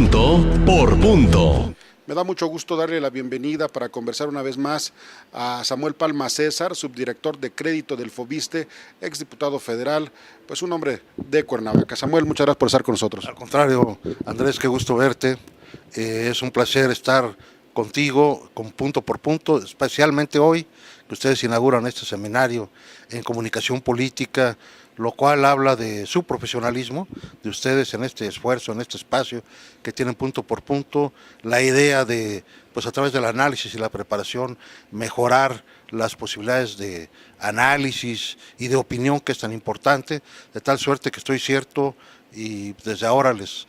Punto por punto. Me da mucho gusto darle la bienvenida para conversar una vez más a Samuel Palma César, subdirector de crédito del Fobiste, exdiputado federal, pues un hombre de Cuernavaca. Samuel, muchas gracias por estar con nosotros. Al contrario, Andrés, qué gusto verte. Es un placer estar contigo con punto por punto, especialmente hoy que ustedes inauguran este seminario en comunicación política, lo cual habla de su profesionalismo, de ustedes en este esfuerzo, en este espacio que tienen punto por punto, la idea de, pues a través del análisis y la preparación, mejorar las posibilidades de análisis y de opinión que es tan importante, de tal suerte que estoy cierto y desde ahora les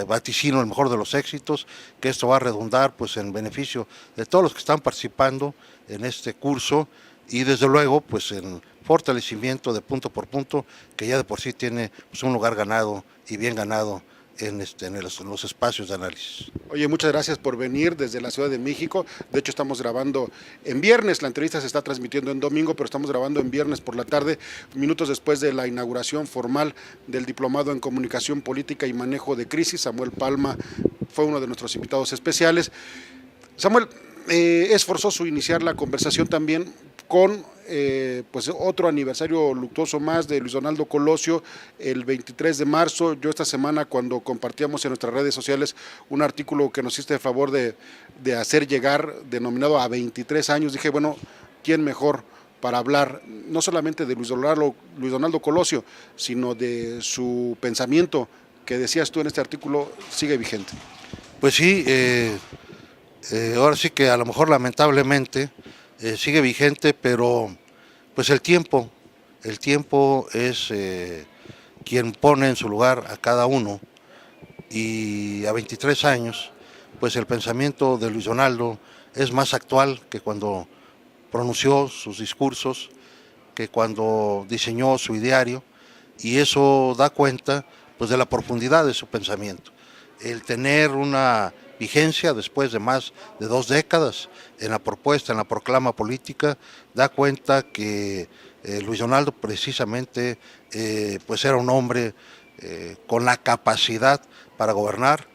vaticino el mejor de los éxitos, que esto va a redundar pues en beneficio de todos los que están participando en este curso y desde luego pues en fortalecimiento de punto por punto, que ya de por sí tiene pues, un lugar ganado y bien ganado en los espacios de análisis. Oye, muchas gracias por venir desde la Ciudad de México. De hecho, estamos grabando en viernes, la entrevista se está transmitiendo en domingo, pero estamos grabando en viernes por la tarde, minutos después de la inauguración formal del diplomado en comunicación política y manejo de crisis. Samuel Palma fue uno de nuestros invitados especiales. Samuel, es forzoso iniciar la conversación también con pues otro aniversario luctuoso más de Luis Donaldo Colosio, el 23 de marzo. Yo esta semana, cuando compartíamos en nuestras redes sociales un artículo que nos hiciste el favor de hacer llegar, denominado a 23 años, dije, bueno, ¿quién mejor para hablar no solamente de Luis Donaldo Colosio, sino de su pensamiento que decías tú en este artículo sigue vigente? Pues sí, ahora sí que a lo mejor lamentablemente sigue vigente, pero pues el tiempo es quien pone en su lugar a cada uno, y a 23 años pues el pensamiento de Luis Donaldo es más actual que cuando pronunció sus discursos, que cuando diseñó su ideario, y eso da cuenta pues de la profundidad de su pensamiento. El tener una vigencia después de más de 2 décadas en la propuesta, en la proclama política, da cuenta que Luis Donaldo precisamente pues era un hombre con la capacidad para gobernar,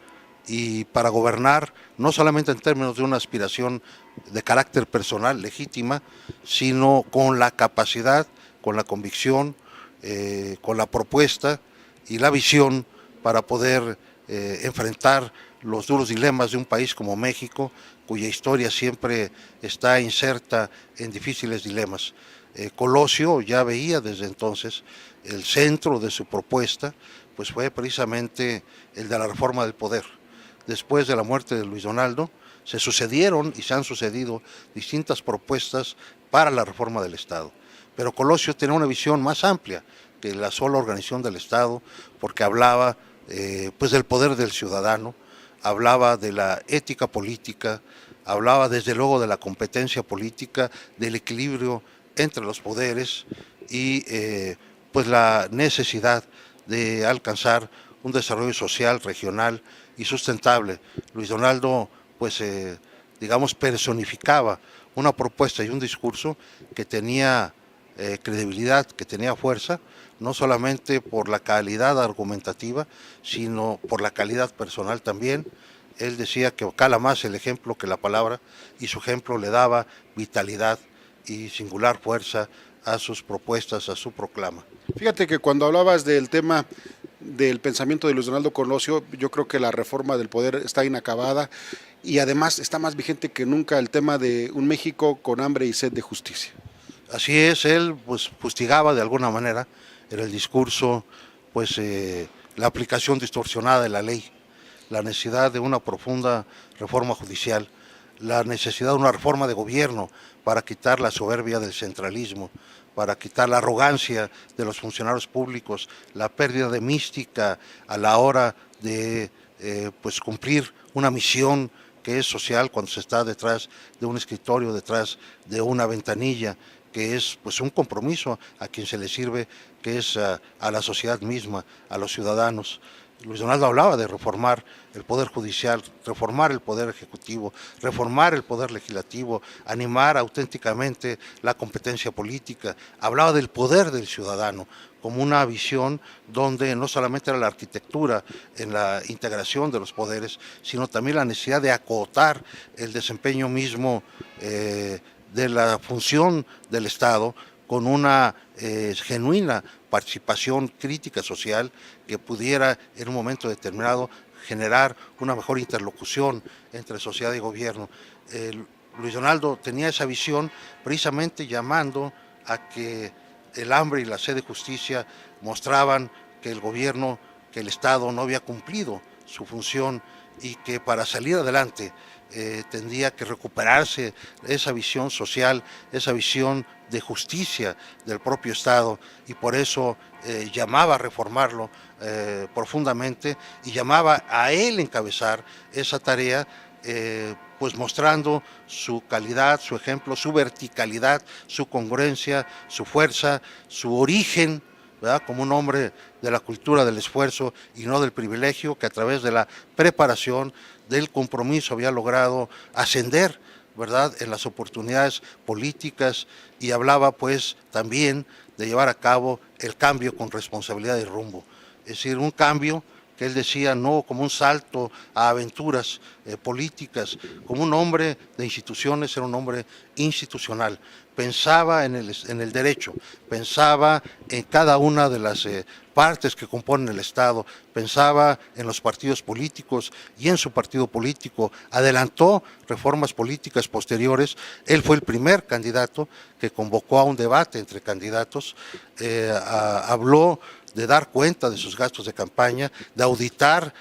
y para gobernar no solamente en términos de una aspiración de carácter personal legítima, sino con la capacidad, con la convicción, con la propuesta y la visión para poder enfrentar los duros dilemas de un país como México, cuya historia siempre está inserta en difíciles dilemas. Colosio ya veía desde entonces el centro de su propuesta, pues fue precisamente el de la reforma del poder. Después de la muerte de Luis Donaldo, se sucedieron y se han sucedido distintas propuestas para la reforma del Estado. Pero Colosio tenía una visión más amplia que la sola organización del Estado, porque hablaba pues del poder del ciudadano, hablaba de la ética política, hablaba desde luego de la competencia política, del equilibrio entre los poderes y pues la necesidad de alcanzar un desarrollo social, regional y sustentable. Luis Donaldo pues digamos personificaba una propuesta y un discurso que tenía credibilidad, que tenía fuerza, no solamente por la calidad argumentativa, sino por la calidad personal también. Él decía que cala más el ejemplo que la palabra, y su ejemplo le daba vitalidad y singular fuerza a sus propuestas, a su proclama. Fíjate que cuando hablabas del tema del pensamiento de Luis Donaldo Colosio, yo creo que la reforma del poder está inacabada y además está más vigente que nunca el tema de un México con hambre y sed de justicia. Así es, él pues fustigaba de alguna manera en el discurso pues la aplicación distorsionada de la ley, la necesidad de una profunda reforma judicial, la necesidad de una reforma de gobierno para quitar la soberbia del centralismo, para quitar la arrogancia de los funcionarios públicos, la pérdida de mística a la hora de pues cumplir una misión que es social cuando se está detrás de un escritorio, detrás de una ventanilla, que es pues un compromiso a quien se le sirve, que es a la sociedad misma, a los ciudadanos. Luis Donaldo hablaba de reformar el Poder Judicial, reformar el Poder Ejecutivo, reformar el Poder Legislativo, animar auténticamente la competencia política. Hablaba del poder del ciudadano como una visión donde no solamente era la arquitectura en la integración de los poderes, sino también la necesidad de acotar el desempeño mismo de la función del Estado con una genuina participación crítica social que pudiera en un momento determinado generar una mejor interlocución entre sociedad y gobierno. Luis Donaldo tenía esa visión precisamente llamando a que el hambre y la sed de justicia mostraban que el gobierno, que el Estado no había cumplido su función y que para salir adelante tendría que recuperarse esa visión social, esa visión de justicia del propio Estado, y por eso llamaba a reformarlo profundamente y llamaba a él encabezar esa tarea, pues mostrando su calidad, su ejemplo, su verticalidad, su congruencia, su fuerza, su origen, ¿verdad?, como un hombre de la cultura del esfuerzo y no del privilegio, que a través de la preparación, del compromiso había logrado ascender, ¿verdad?, en las oportunidades políticas, y hablaba pues también de llevar a cabo el cambio con responsabilidad y rumbo. Es decir, un cambio que él decía no como un salto a aventuras políticas, como un hombre de instituciones, era un hombre institucional. Pensaba en el derecho, pensaba en cada una de las partes que componen el Estado, pensaba en los partidos políticos y en su partido político, adelantó reformas políticas posteriores. Él fue el primer candidato que convocó a un debate entre candidatos, habló de dar cuenta de sus gastos de campaña, de auditar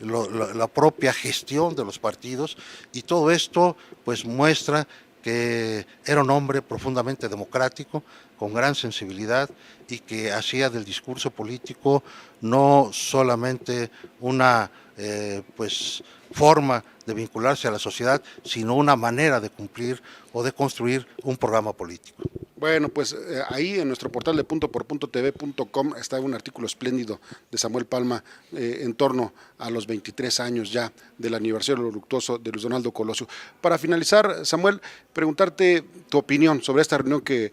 la propia gestión de los partidos, y todo esto pues muestra que era un hombre profundamente democrático, con gran sensibilidad, y que hacía del discurso político no solamente una pues forma de vincularse a la sociedad, sino una manera de cumplir o de construir un programa político. Bueno, pues ahí en nuestro portal de puntoporpuntotv.com está un artículo espléndido de Samuel Palma en torno a los 23 años ya del aniversario luctuoso de Luis Donaldo Colosio. Para finalizar, Samuel, preguntarte tu opinión sobre esta reunión que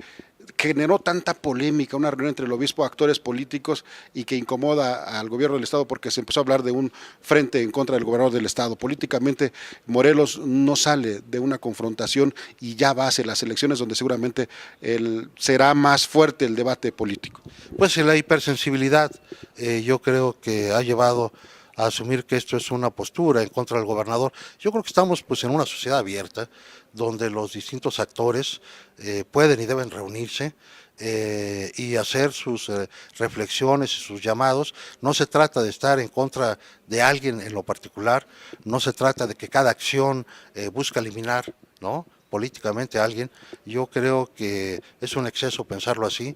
generó tanta polémica, una reunión entre el obispo, actores políticos, y que incomoda al gobierno del Estado porque se empezó a hablar de un frente en contra del gobernador del Estado. Políticamente, Morelos no sale de una confrontación y ya va hacia las elecciones donde seguramente será más fuerte el debate político. Pues la hipersensibilidad yo creo que ha llevado a asumir que esto es una postura en contra del gobernador. Yo creo que estamos pues en una sociedad abierta donde los distintos actores pueden y deben reunirse y hacer sus reflexiones y sus llamados. No se trata de estar en contra de alguien en lo particular, no se trata de que cada acción busca eliminar, ¿no?, políticamente a alguien. Yo creo que es un exceso pensarlo así.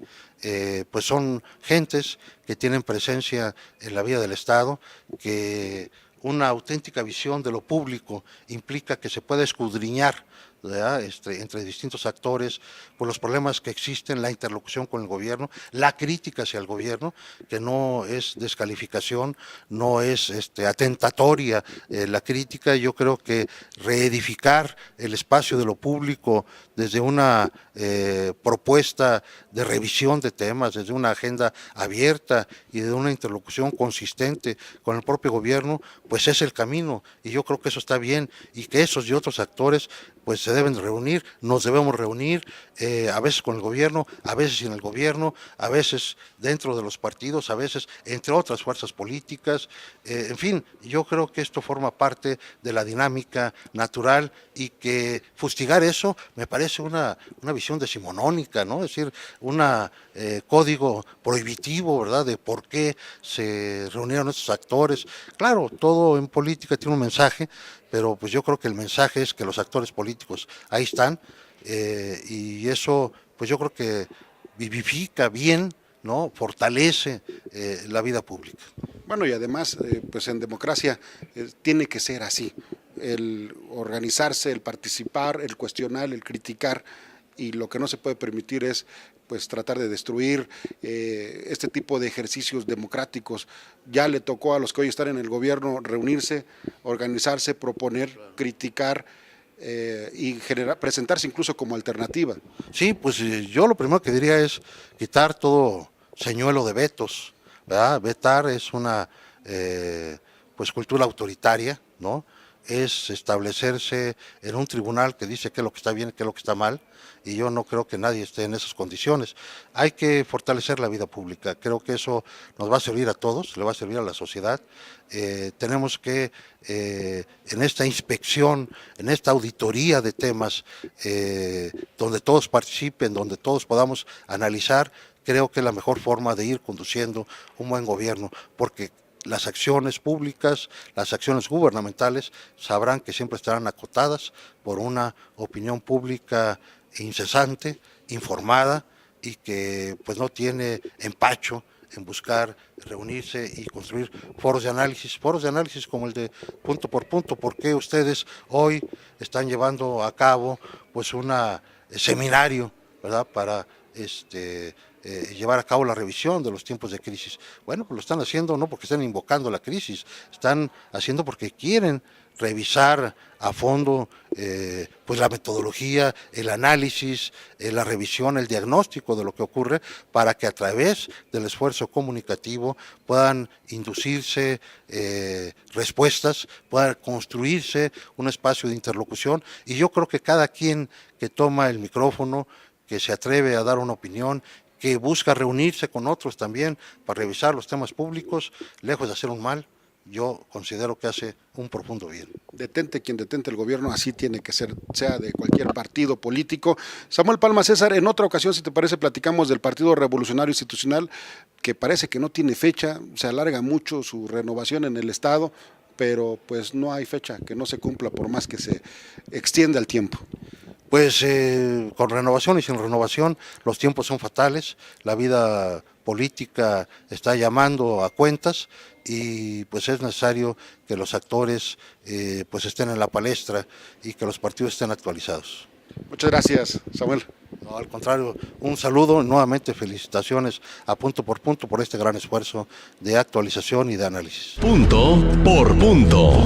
Pues son gentes que tienen presencia en la vida del Estado, que una auténtica visión de lo público implica que se pueda escudriñar, ¿verdad?, entre distintos actores por los problemas que existen, la interlocución con el gobierno, la crítica hacia el gobierno, que no es descalificación, no es atentatoria la crítica. Yo creo que reedificar el espacio de lo público desde una propuesta de revisión de temas, desde una agenda abierta y de una interlocución consistente con el propio gobierno, pues es el camino, y yo creo que eso está bien, y que esos y otros actores pues se deben reunir, nos debemos reunir, a veces con el gobierno, a veces sin el gobierno, a veces dentro de los partidos, a veces entre otras fuerzas políticas, en fin, yo creo que esto forma parte de la dinámica natural, y que fustigar eso me parece una visión decimonónica, ¿no? Es decir, un código prohibitivo, ¿verdad?, de por qué se reunieron estos actores. Claro, todo en política tiene un mensaje, pero pues yo creo que el mensaje es que los actores políticos ahí están, y eso pues yo creo que vivifica bien, ¿no?, fortalece la vida pública. Bueno, y además, pues en democracia tiene que ser así, el organizarse, el participar, el cuestionar, el criticar, y lo que no se puede permitir es pues tratar de destruir este tipo de ejercicios democráticos. Ya le tocó a los que hoy están en el gobierno reunirse, organizarse, proponer, criticar y presentarse incluso como alternativa. Sí, pues yo lo primero que diría es quitar todo señuelo de vetos, ¿verdad? Vetar es una pues cultura autoritaria, ¿no? Es establecerse en un tribunal que dice qué es lo que está bien, qué es lo que está mal, y yo no creo que nadie esté en esas condiciones. Hay que fortalecer la vida pública, creo que eso nos va a servir a todos, le va a servir a la sociedad. Tenemos que, en esta inspección, en esta auditoría de temas, donde todos participen, donde todos podamos analizar, creo que es la mejor forma de ir conduciendo un buen gobierno, porque las acciones públicas, las acciones gubernamentales sabrán que siempre estarán acotadas por una opinión pública incesante, informada y que pues no tiene empacho en buscar reunirse y construir foros de análisis como el de Punto por Punto. ¿Por qué ustedes hoy están llevando a cabo pues un seminario, ¿verdad?, para llevar a cabo la revisión de los tiempos de crisis? Bueno, pues lo están haciendo no porque estén invocando la crisis, están haciendo porque quieren revisar a fondo pues la metodología, el análisis, la revisión, el diagnóstico de lo que ocurre, para que a través del esfuerzo comunicativo puedan inducirse respuestas, pueda construirse un espacio de interlocución. Y yo creo que cada quien que toma el micrófono, que se atreve a dar una opinión, que busca reunirse con otros también para revisar los temas públicos, lejos de hacer un mal, yo considero que hace un profundo bien. Detente quien detente el gobierno, así tiene que ser, sea de cualquier partido político. Samuel Palma César, en otra ocasión, si te parece, platicamos del Partido Revolucionario Institucional, que parece que no tiene fecha, se alarga mucho su renovación en el Estado, pero pues no hay fecha que no se cumpla por más que se extienda el tiempo. Pues con renovación y sin renovación los tiempos son fatales, la vida política está llamando a cuentas y pues es necesario que los actores pues estén en la palestra y que los partidos estén actualizados. Muchas gracias, Samuel. No, al contrario, un saludo, nuevamente felicitaciones a Punto por Punto por este gran esfuerzo de actualización y de análisis. Punto por punto.